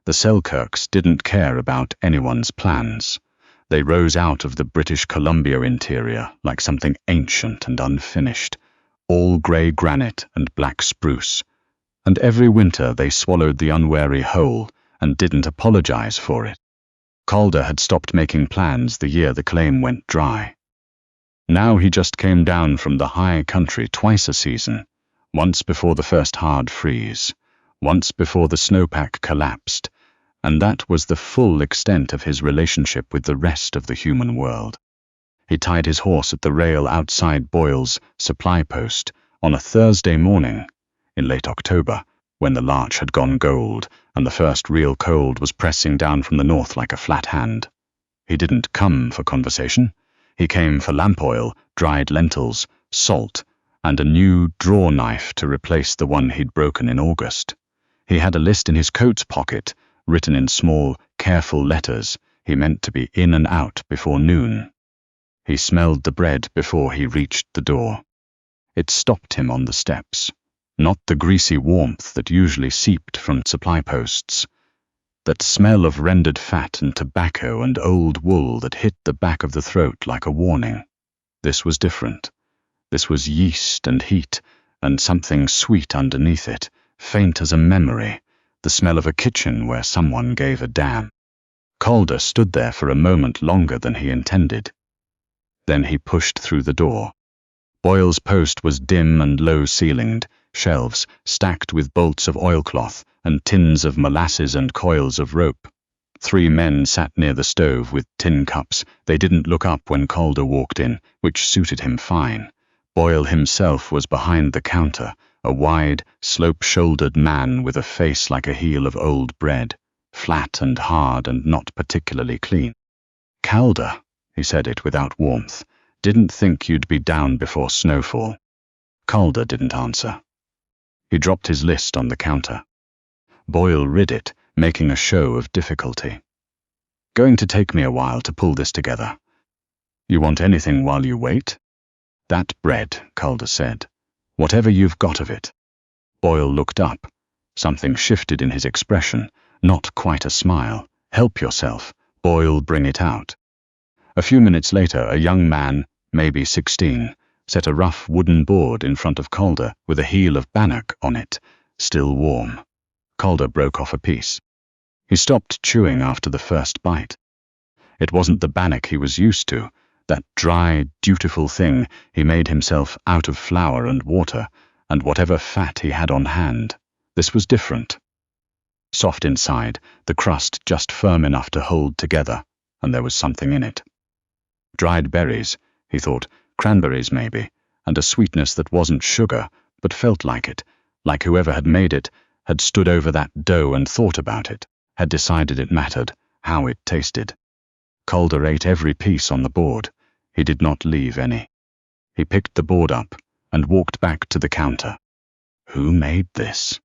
The Selkirks didn't care about anyone's plans. They rose out of the British Columbia interior like something ancient and unfinished, all grey granite and black spruce. And every winter they swallowed the unwary whole and didn't apologize for it. Calder had stopped making plans the year the claim went dry. Now he just came down from the high country twice a season, once before the first hard freeze, once before the snowpack collapsed, and that was the full extent of his relationship with the rest of the human world. He tied his horse at the rail outside Boyle's supply post on a Thursday morning in late October, when the larch had gone gold and the first real cold was pressing down from the north like a flat hand. He didn't come for conversation. He came for lamp oil, dried lentils, salt, and a new draw knife to replace the one he'd broken in August. He had a list in his coat's pocket, written in small, careful letters. He meant to be in and out before noon. He smelled the bread before he reached the door. It stopped him on the steps. Not the greasy warmth that usually seeped from supply posts. That smell of rendered fat and tobacco and old wool that hit the back of the throat like a warning. This was different. This was yeast and heat, and something sweet underneath it, faint as a memory, the smell of a kitchen where someone gave a damn. Calder stood there for a moment longer than he intended. Then he pushed through the door. Boyle's post was dim and low-ceilinged, shelves stacked with bolts of oilcloth and tins of molasses and coils of rope. 3 men sat near the stove with tin cups. They didn't look up when Calder walked in, which suited him fine. Boyle himself was behind the counter, a wide, slope-shouldered man with a face like a heel of old bread, flat and hard and not particularly clean. "Calder," he said it without warmth, "didn't think you'd be down before snowfall." Calder didn't answer. He dropped his list on the counter. Boyle read it, making a show of difficulty. "Going to take me a while to pull this together. You want anything while you wait?" "That bread," Calder said. "Whatever you've got of it." Boyle looked up. Something shifted in his expression, not quite a smile. "Help yourself. Boyle, bring it out." A few minutes later, a young man, maybe 16, set a rough wooden board in front of Calder with a heel of bannock on it, still warm. Calder broke off a piece. He stopped chewing after the first bite. It wasn't the bannock he was used to, that dry, dutiful thing he made himself out of flour and water and whatever fat he had on hand. This was different. Soft inside, the crust just firm enough to hold together, and there was something in it. Dried berries, he thought, cranberries maybe, and a sweetness that wasn't sugar, but felt like it, like whoever had made it had stood over that dough and thought about it, had decided it mattered, how it tasted. Calder ate every piece on the board. He did not leave any. He picked the board up and walked back to the counter. Who made this?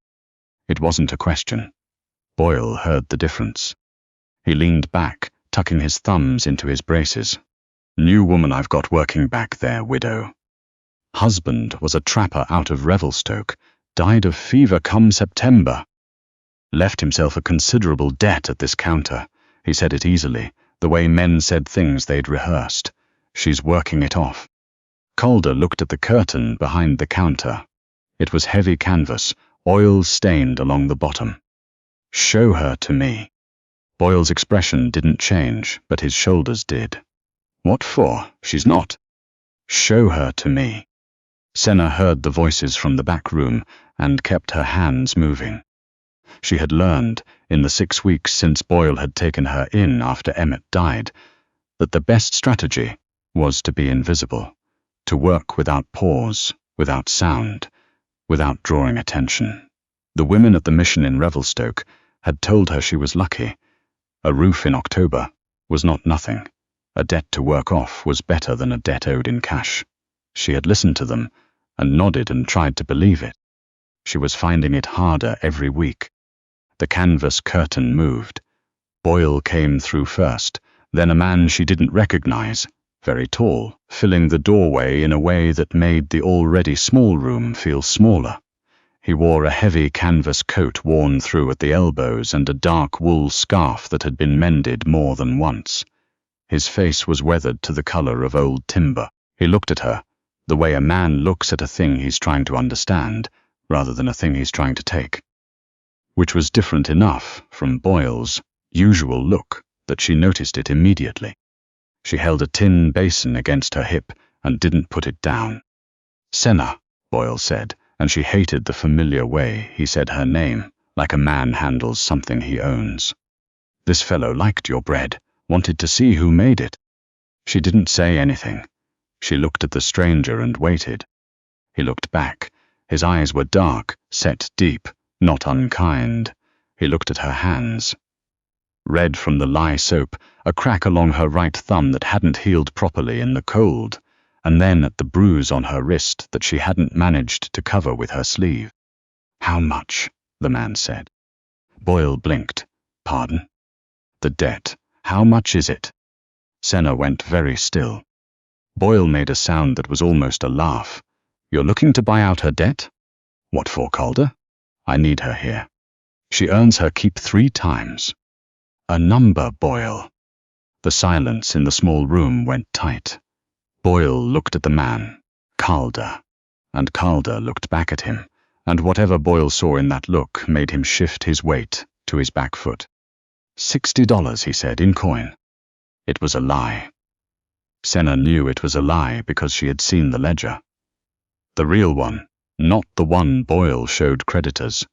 It wasn't a question. Boyle heard the difference. He leaned back, tucking his thumbs into his braces. "New woman I've got working back there, widow. Husband was a trapper out of Revelstoke, died of fever come September. Left himself a considerable debt at this counter." He said it easily, the way men said things they'd rehearsed. "She's working it off." Calder looked at the curtain behind the counter. It was heavy canvas, oil-stained along the bottom. "Show her to me." Boyle's expression didn't change, but his shoulders did. "What for? She's not." "Show her to me." Senna heard the voices from the back room and kept her hands moving. She had learned, in the 6 weeks since Boyle had taken her in after Emmett died, that the best strategy was to be invisible, to work without pause, without sound, without drawing attention. The women at the mission in Revelstoke had told her she was lucky. A roof in October was not nothing. A debt to work off was better than a debt owed in cash. She had listened to them and nodded and tried to believe it. She was finding it harder every week. The canvas curtain moved. Boyle came through first, then a man she didn't recognize, very tall, filling the doorway in a way that made the already small room feel smaller. He wore a heavy canvas coat worn through at the elbows and a dark wool scarf that had been mended more than once. His face was weathered to the color of old timber. He looked at her, the way a man looks at a thing he's trying to understand, rather than a thing he's trying to take. Which was different enough from Boyle's usual look that she noticed it immediately. She held a tin basin against her hip and didn't put it down. "Senna," Boyle said, and she hated the familiar way he said her name, like a man handles something he owns. "This fellow liked your bread, wanted to see who made it." She didn't say anything. She looked at the stranger and waited. He looked back. His eyes were dark, set deep, not unkind. He looked at her hands. Red from the lye soap, a crack along her right thumb that hadn't healed properly in the cold, and then at the bruise on her wrist that she hadn't managed to cover with her sleeve. "How much?" the man said. Boyle blinked. "Pardon?" "The debt. How much is it?" Senna went very still. Boyle made a sound that was almost a laugh. "You're looking to buy out her debt?" "What for, Calder?" "I need her here. She earns her keep 3 times. "A number, Boyle." The silence in the small room went tight. Boyle looked at the man, Calder, and Calder looked back at him, and whatever Boyle saw in that look made him shift his weight to his back foot. $60, he said, in coin. It was a lie. Senna knew it was a lie because she had seen the ledger. The real one, not the one Boyle showed creditors.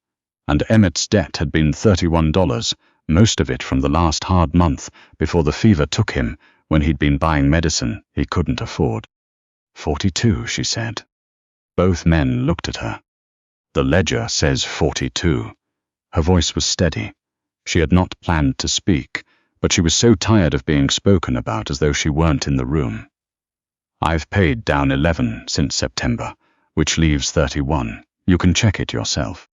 And Emmett's debt had been $31, most of it from the last hard month before the fever took him, when he'd been buying medicine he couldn't afford. 42, she said. Both men looked at her. The ledger says 42. Her voice was steady. She had not planned to speak, but she was so tired of being spoken about as though she weren't in the room. "I've paid down 11 since September, which leaves 31. You can check it yourself."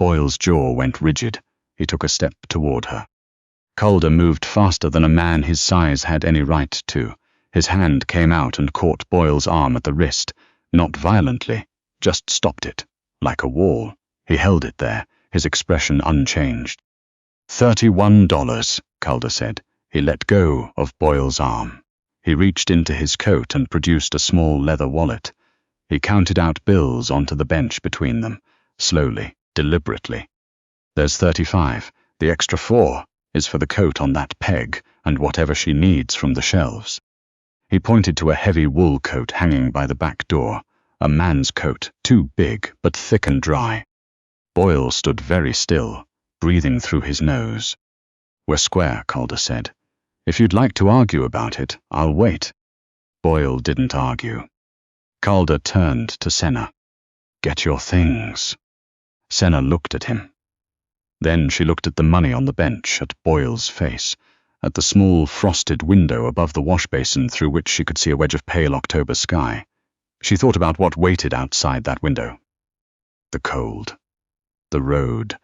Boyle's jaw went rigid. He took a step toward her. Calder moved faster than a man his size had any right to. His hand came out and caught Boyle's arm at the wrist, not violently, just stopped it, like a wall. He held it there, his expression unchanged. $31, Calder said. He let go of Boyle's arm. He reached into his coat and produced a small leather wallet. He counted out bills onto the bench between them, slowly, deliberately. "There's 35. The extra 4 is for the coat on that peg and whatever she needs from the shelves." He pointed to a heavy wool coat hanging by the back door, a man's coat, too big but thick and dry. Boyle stood very still, breathing through his nose. "We're square," Calder said. "If you'd like to argue about it, I'll wait." Boyle didn't argue. Calder turned to Senna. "Get your things." Senna looked at him. Then she looked at the money on the bench, at Boyle's face, at the small frosted window above the wash basin through which she could see a wedge of pale October sky. She thought about what waited outside that window. The cold. The road.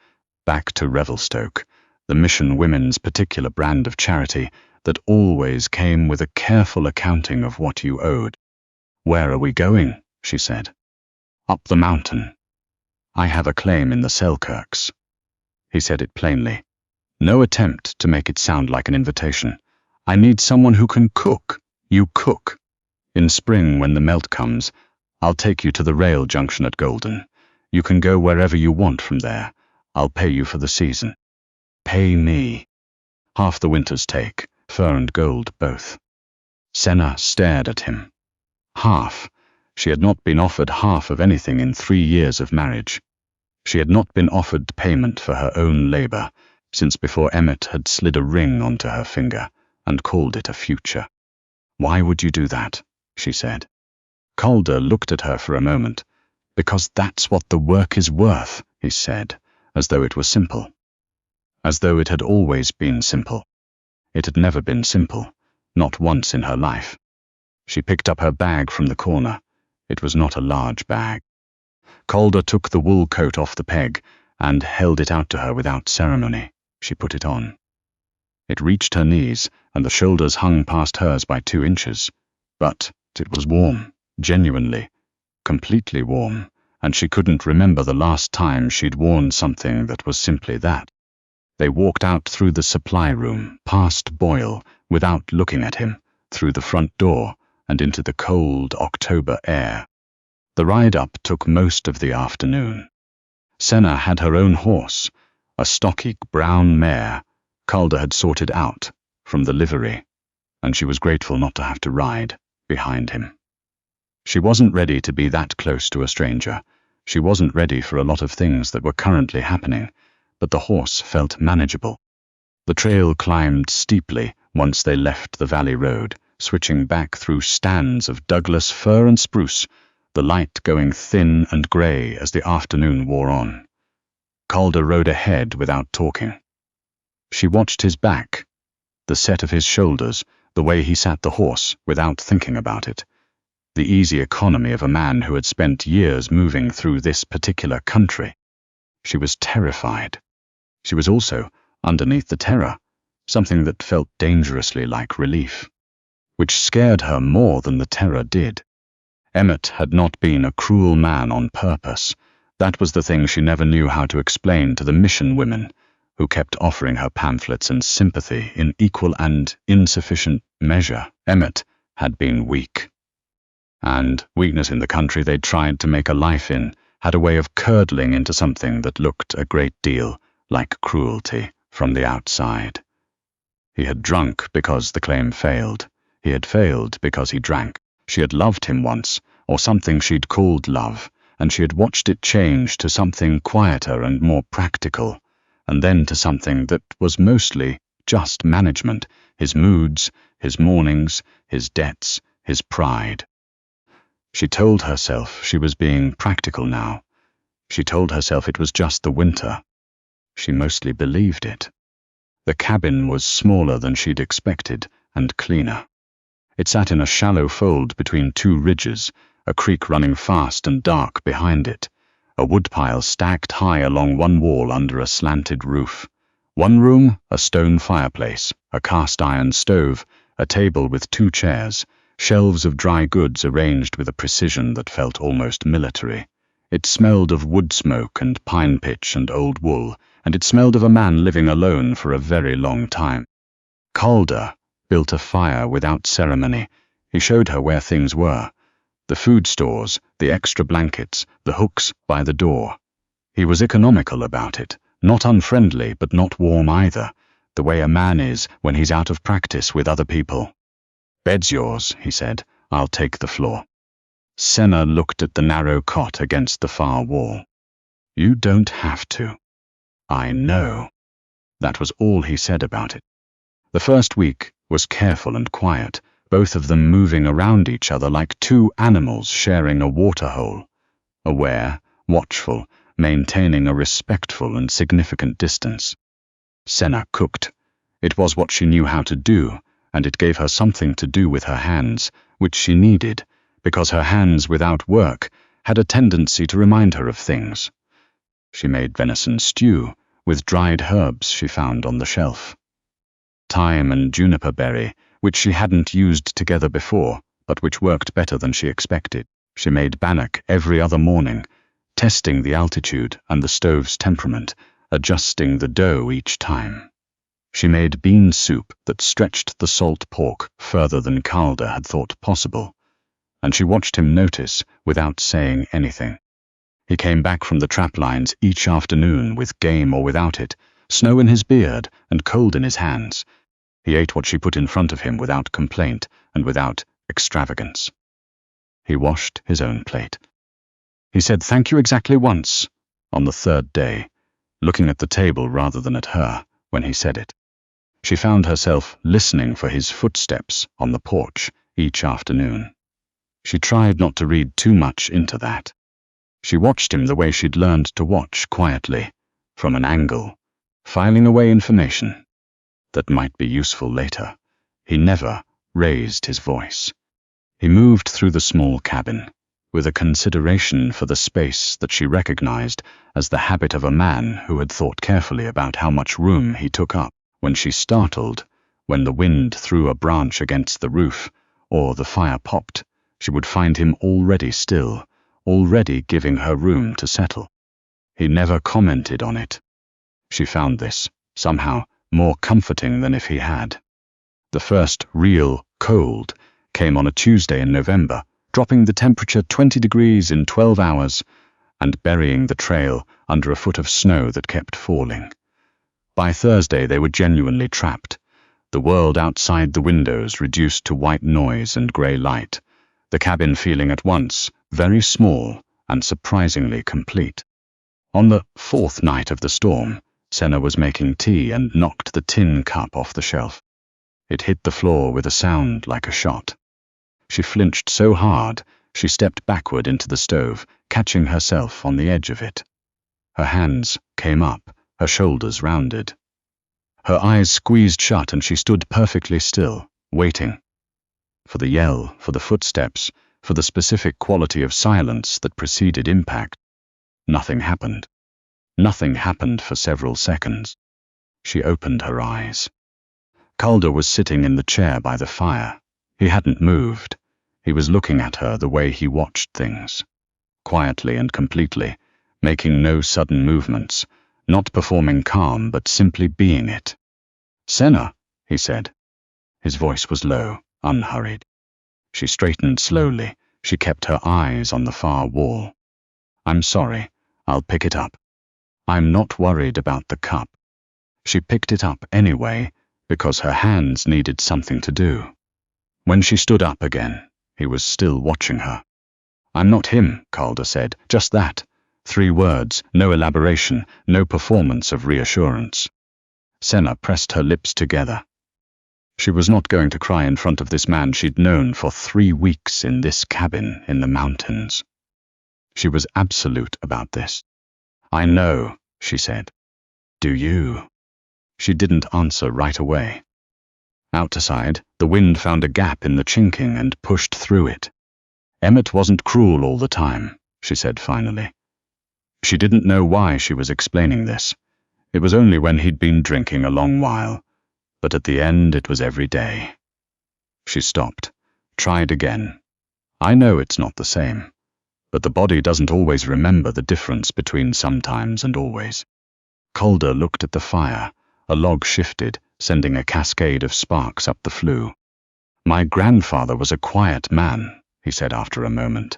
Back to Revelstoke, the Mission Women's particular brand of charity that always came with a careful accounting of what you owed. "Where are we going?" she said. "Up the mountain. I have a claim in the Selkirks." He said it plainly. No attempt to make it sound like an invitation. "I need someone who can cook. You cook. In spring, when the melt comes, I'll take you to the rail junction at Golden. You can go wherever you want from there. I'll pay you for the season." "Pay me." "Half the winter's take, fur and gold both." Senna stared at him. Half. She had not been offered half of anything in 3 years of marriage. She had not been offered payment for her own labor since before Emmett had slid a ring onto her finger and called it a future. "Why would you do that?" she said. Calder looked at her for a moment. "Because that's what the work is worth," he said, as though it were simple. As though it had always been simple. It had never been simple, not once in her life. She picked up her bag from the corner. It was not a large bag. Calder took the wool coat off the peg and held it out to her without ceremony. She put it on. It reached her knees, and the shoulders hung past hers by 2 inches. But it was warm, genuinely, completely warm, and she couldn't remember the last time she'd worn something that was simply that. They walked out through the supply room, past Boyle, without looking at him, through the front door, and into the cold October air. The ride up took most of the afternoon. Senna had her own horse, a stocky brown mare Calder had sorted out from the livery, and she was grateful not to have to ride behind him. She wasn't ready to be that close to a stranger. She wasn't ready for a lot of things that were currently happening, but the horse felt manageable. The trail climbed steeply once they left the valley road, switching back through stands of Douglas fir and spruce, the light going thin and grey as the afternoon wore on. Calder rode ahead without talking. She watched his back, the set of his shoulders, the way he sat the horse without thinking about it, the easy economy of a man who had spent years moving through this particular country. She was terrified. She was also, underneath the terror, something that felt dangerously like relief, which scared her more than the terror did. Emmett had not been a cruel man on purpose. That was the thing she never knew how to explain to the mission women, who kept offering her pamphlets and sympathy in equal and insufficient measure. Emmett had been weak. And weakness in the country they'd tried to make a life in had a way of curdling into something that looked a great deal like cruelty from the outside. He had drunk because the claim failed. He had failed because he drank. She had loved him once, or something she'd called love, and she had watched it change to something quieter and more practical, and then to something that was mostly just management, his moods, his mornings, his debts, his pride. She told herself she was being practical now. She told herself it was just the winter. She mostly believed it. The cabin was smaller than she'd expected, and cleaner. It sat in a shallow fold between two ridges, a creek running fast and dark behind it, a woodpile stacked high along one wall under a slanted roof. One room, a stone fireplace, a cast-iron stove, a table with 2 chairs, shelves of dry goods arranged with a precision that felt almost military. It smelled of wood smoke and pine pitch and old wool, and it smelled of a man living alone for a very long time. Calder built a fire without ceremony. He showed her where things were. The food stores, the extra blankets, the hooks by the door. He was economical about it, not unfriendly but not warm either, the way a man is when he's out of practice with other people. "Bed's yours," he said. "I'll take the floor." Senna looked at the narrow cot against the far wall. "You don't have to." "I know." That was all he said about it. The first week was careful and quiet, both of them moving around each other like 2 animals sharing a waterhole, aware, watchful, maintaining a respectful and significant distance. Senna cooked. It was what she knew how to do, and it gave her something to do with her hands, which she needed, because her hands without work had a tendency to remind her of things. She made venison stew with dried herbs she found on the shelf. Thyme and juniper berry, which she hadn't used together before, but which worked better than she expected. She made bannock every other morning, testing the altitude and the stove's temperament, adjusting the dough each time. She made bean soup that stretched the salt pork further than Calder had thought possible, and she watched him notice without saying anything. He came back from the trap lines each afternoon with game or without it, snow in his beard and cold in his hands. He ate what she put in front of him without complaint and without extravagance. He washed his own plate. He said thank you exactly once, on the 3rd day, looking at the table rather than at her when he said it. She found herself listening for his footsteps on the porch each afternoon. She tried not to read too much into that. She watched him the way she'd learned to watch quietly, from an angle, filing away information that might be useful later. He never raised his voice. He moved through the small cabin, with a consideration for the space that she recognized as the habit of a man who had thought carefully about how much room he took up. When she startled, when the wind threw a branch against the roof, or the fire popped, she would find him already still, already giving her room to settle. He never commented on it. She found this, somehow, more comforting than if he had. The first real cold came on a Tuesday in November, dropping the temperature 20 degrees in 12 hours and burying the trail under a foot of snow that kept falling. By Thursday they were genuinely trapped, the world outside the windows reduced to white noise and grey light, the cabin feeling at once very small and surprisingly complete. On the fourth night of the storm, Senna was making tea and knocked the tin cup off the shelf. It hit the floor with a sound like a shot. She flinched so hard, she stepped backward into the stove, catching herself on the edge of it. Her hands came up, her shoulders rounded. Her eyes squeezed shut and she stood perfectly still, waiting. For the yell, for the footsteps, for the specific quality of silence that preceded impact. Nothing happened. Nothing happened for several seconds. She opened her eyes. Calder was sitting in the chair by the fire. He hadn't moved. He was looking at her the way he watched things. Quietly and completely, making no sudden movements, not performing calm but simply being it. "Senna," he said. His voice was low, unhurried. She straightened slowly. She kept her eyes on the far wall. "I'm sorry. I'll pick it up. I'm not worried about the cup." She picked it up anyway, because her hands needed something to do. When she stood up again, he was still watching her. "I'm not him," Calder said. "Just that." 3 words, no elaboration, no performance of reassurance. Senna pressed her lips together. She was not going to cry in front of this man she'd known for 3 weeks in this cabin in the mountains. She was absolute about this. "I know," she said. "Do you?" She didn't answer right away. Outside, the wind found a gap in the chinking and pushed through it. "Emmett wasn't cruel all the time," she said finally. She didn't know why she was explaining this. It was only when he'd been drinking a long while, but at the end it was every day. She stopped, tried again. "I know it's not the same, but the body doesn't always remember the difference between sometimes and always." Calder looked at the fire. A log shifted, sending a cascade of sparks up the flue. "My grandfather was a quiet man," he said after a moment.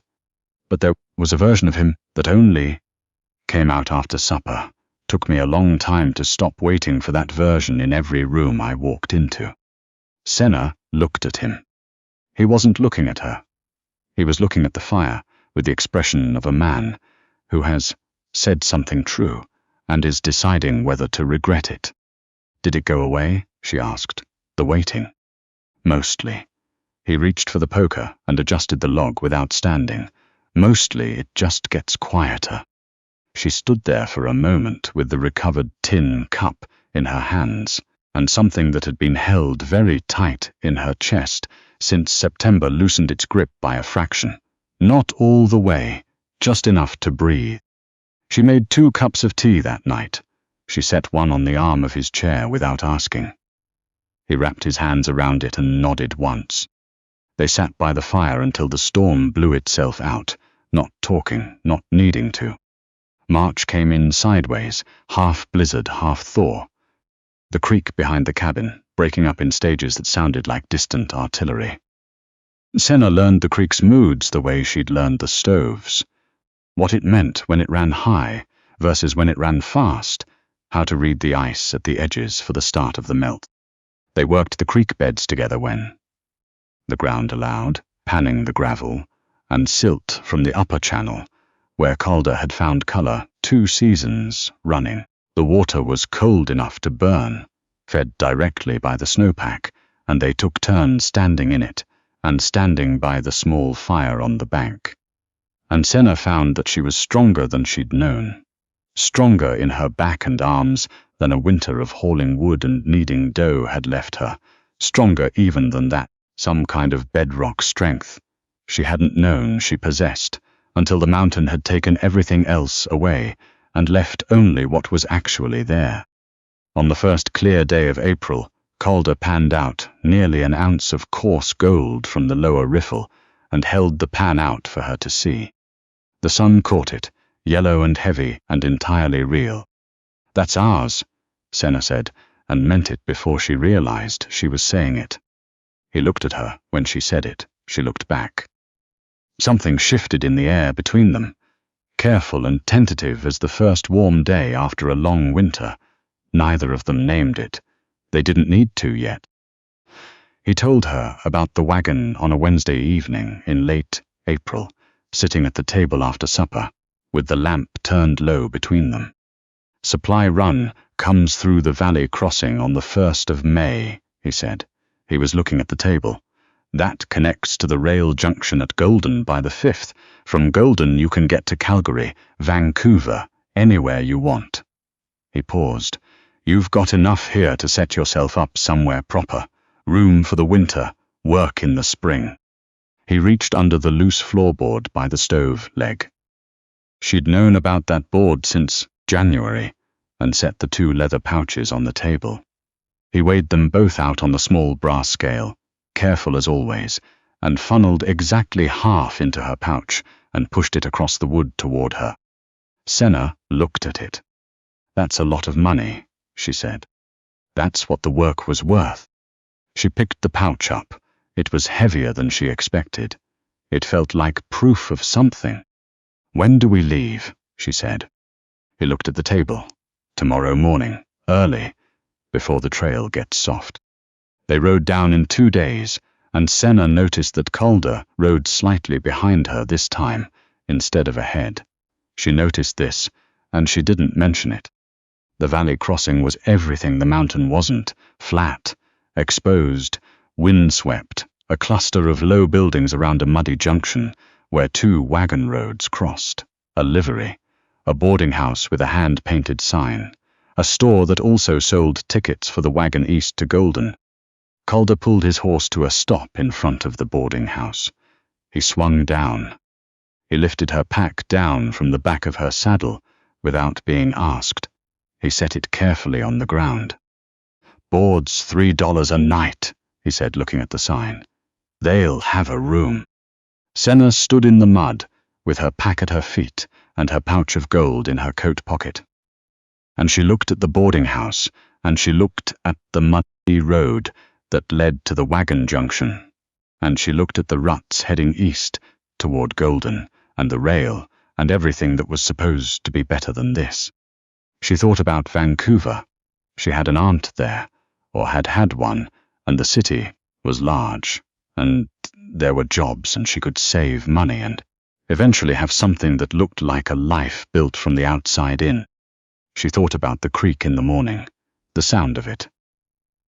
"But there was a version of him that only came out after supper. Took me a long time to stop waiting for that version in every room I walked into." Senna looked at him. He wasn't looking at her. He was looking at the fire with the expression of a man who has said something true and is deciding whether to regret it. "Did it go away?" she asked. "The waiting?" "Mostly." He reached for the poker and adjusted the log without standing. "Mostly it just gets quieter." She stood there for a moment with the recovered tin cup in her hands and something that had been held very tight in her chest since September loosened its grip by a fraction. Not all the way, just enough to breathe. She made 2 cups of tea that night. She set one on the arm of his chair without asking. He wrapped his hands around it and nodded once. They sat by the fire until the storm blew itself out, not talking, not needing to. March came in sideways, half blizzard, half thaw. The creek behind the cabin, breaking up in stages that sounded like distant artillery. Senna learned the creek's moods the way she'd learned the stove's. What it meant when it ran high versus when it ran fast, how to read the ice at the edges for the start of the melt. They worked the creek beds together when the ground allowed, panning the gravel, and silt from the upper channel, where Calder had found color 2 seasons running. The water was cold enough to burn, fed directly by the snowpack, and they took turns standing in it and standing by the small fire on the bank. And Senna found that she was stronger than she'd known, stronger in her back and arms than a winter of hauling wood and kneading dough had left her, stronger even than that, some kind of bedrock strength she hadn't known she possessed, until the mountain had taken everything else away and left only what was actually there. On the first clear day of April, Calder panned out nearly an ounce of coarse gold from the lower riffle and held the pan out for her to see. The sun caught it, yellow and heavy and entirely real. "That's ours," Senna said, and meant it before she realized she was saying it. He looked at her when she said it. She looked back. Something shifted in the air between them, careful and tentative as the first warm day after a long winter. Neither of them named it. They didn't need to yet. He told her about the wagon on a Wednesday evening in late April, sitting at the table after supper, with the lamp turned low between them. "Supply run comes through the valley crossing on the 1st of May, he said. He was looking at the table. "That connects to the rail junction at Golden by the 5th. From Golden you can get to Calgary, Vancouver, anywhere you want." He paused. "You've got enough here to set yourself up somewhere proper. Room for the winter, work in the spring." He reached under the loose floorboard by the stove leg. She'd known about that board since January, and set the 2 leather pouches on the table. He weighed them both out on the small brass scale, careful as always, and funneled exactly half into her pouch and pushed it across the wood toward her. Senna looked at it. "That's a lot of money," she said. "That's what the work was worth." She picked the pouch up. It was heavier than she expected. It felt like proof of something. "When do we leave?" she said. He looked at the table. "Tomorrow morning, early, before the trail gets soft." They rode down in 2 days, and Senna noticed that Calder rode slightly behind her this time, instead of ahead. She noticed this, and she didn't mention it. The valley crossing was everything the mountain wasn't: flat, exposed, windswept, a cluster of low buildings around a muddy junction where 2 wagon roads crossed, a livery, a boarding house with a hand-painted sign, a store that also sold tickets for the wagon east to Golden. Calder pulled his horse to a stop in front of the boarding house. He swung down. He lifted her pack down from the back of her saddle without being asked. He set it carefully on the ground. "Board's $3 a night," he said, looking at the sign. "They'll have a room." Senna stood in the mud, with her pack at her feet and her pouch of gold in her coat pocket. And she looked at the boarding house, and she looked at the muddy road that led to the wagon junction, and she looked at the ruts heading east toward Golden, and the rail, and everything that was supposed to be better than this. She thought about Vancouver. She had an aunt there, or had had one, and the city was large, and there were jobs, and she could save money and eventually have something that looked like a life built from the outside in. She thought about the creek in the morning, the sound of it,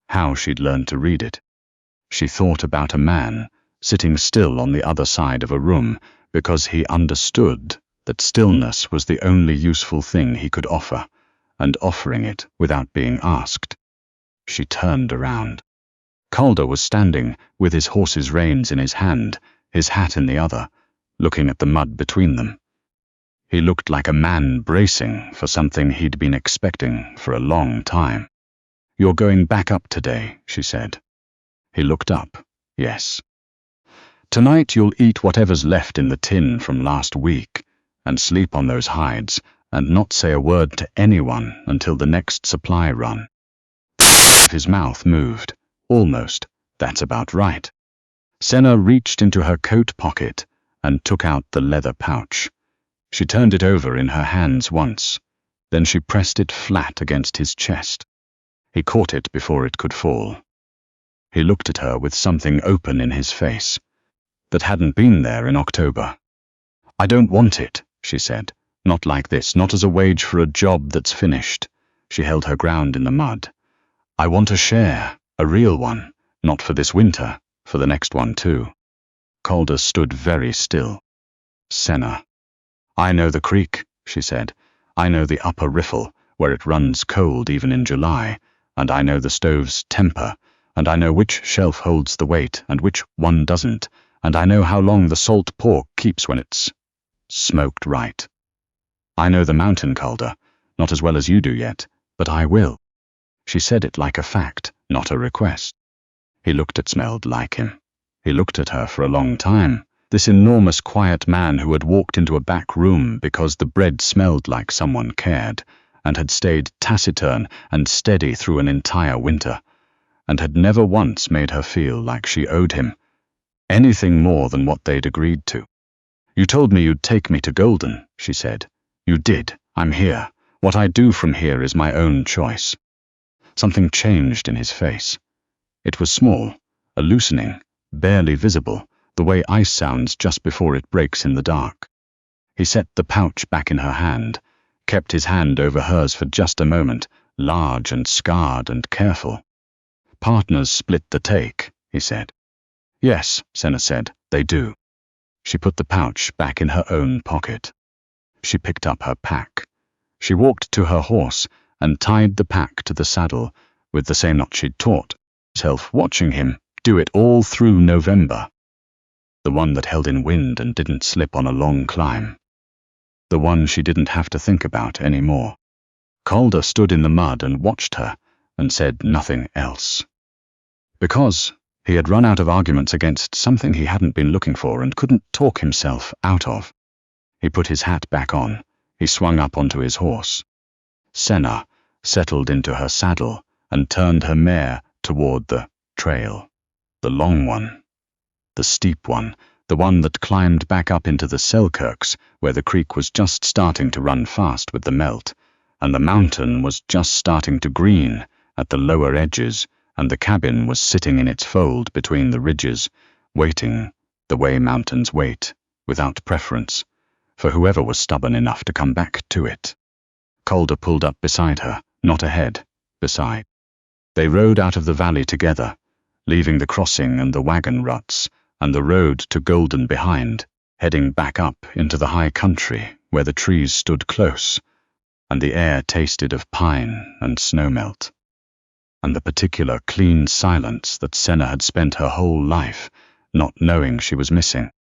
how she'd learned to read it. She thought about a man sitting still on the other side of a room because he understood that stillness was the only useful thing he could offer, and offering it without being asked. She turned around. Calder was standing with his horse's reins in his hand, his hat in the other, looking at the mud between them. He looked like a man bracing for something he'd been expecting for a long time. "You're going back up today," she said. He looked up. "Yes." "Tonight you'll eat whatever's left in the tin from last week, and sleep on those hides, and not say a word to anyone until the next supply run." His mouth moved. "Almost. That's about right." Senna reached into her coat pocket and took out the leather pouch. She turned it over in her hands once, then she pressed it flat against his chest. He caught it before it could fall. He looked at her with something open in his face that hadn't been there in October. "I don't want it," she said. "Not like this, not as a wage for a job that's finished." She held her ground in the mud. "I want a share, a real one, not for this winter, for the next one too." Calder stood very still. "Senna." "I know the creek," she said. "I know the upper riffle, where it runs cold even in July, and I know the stove's temper, and I know which shelf holds the weight and which one doesn't, and I know how long the salt pork keeps when it's smoked right. I know the mountain, Calder, not as well as you do yet, but I will." She said it like a fact, not a request. He looked at smelled like him. He looked at her for a long time, This enormous quiet man who had walked into a back room because the bread smelled like someone cared, and had stayed taciturn and steady through an entire winter, and had never once made her feel like she owed him anything more than what they'd agreed to. "You told me you'd take me to Golden," she said. "You did. I'm here. What I do from here is my own choice." Something changed in his face. It was small, a loosening, barely visible, the way ice sounds just before it breaks in the dark. He set the pouch back in her hand, kept his hand over hers for just a moment, large and scarred and careful. "Partners split the take," he said. "Yes," Senna said, "they do." She put the pouch back in her own pocket. She picked up her pack. She walked to her horse and tied the pack to the saddle with the same knot she'd taught herself, watching him do it all through November. The one that held in wind and didn't slip on a long climb. The one she didn't have to think about anymore. Calder stood in the mud and watched her and said nothing else. Because he had run out of arguments against something he hadn't been looking for and couldn't talk himself out of. He put his hat back on. He swung up onto his horse. Senna settled into her saddle and turned her mare toward the trail. The long one. The steep one. The one that climbed back up into the Selkirks, where the creek was just starting to run fast with the melt, and the mountain was just starting to green at the lower edges, and the cabin was sitting in its fold between the ridges, waiting the way mountains wait, without preference, for whoever was stubborn enough to come back to it. Calder pulled up beside her, not ahead, beside. They rode out of the valley together, leaving the crossing and the wagon ruts, and the road to Golden behind, heading back up into the high country where the trees stood close, and the air tasted of pine and snowmelt, and the particular clean silence that Senna had spent her whole life not knowing she was missing.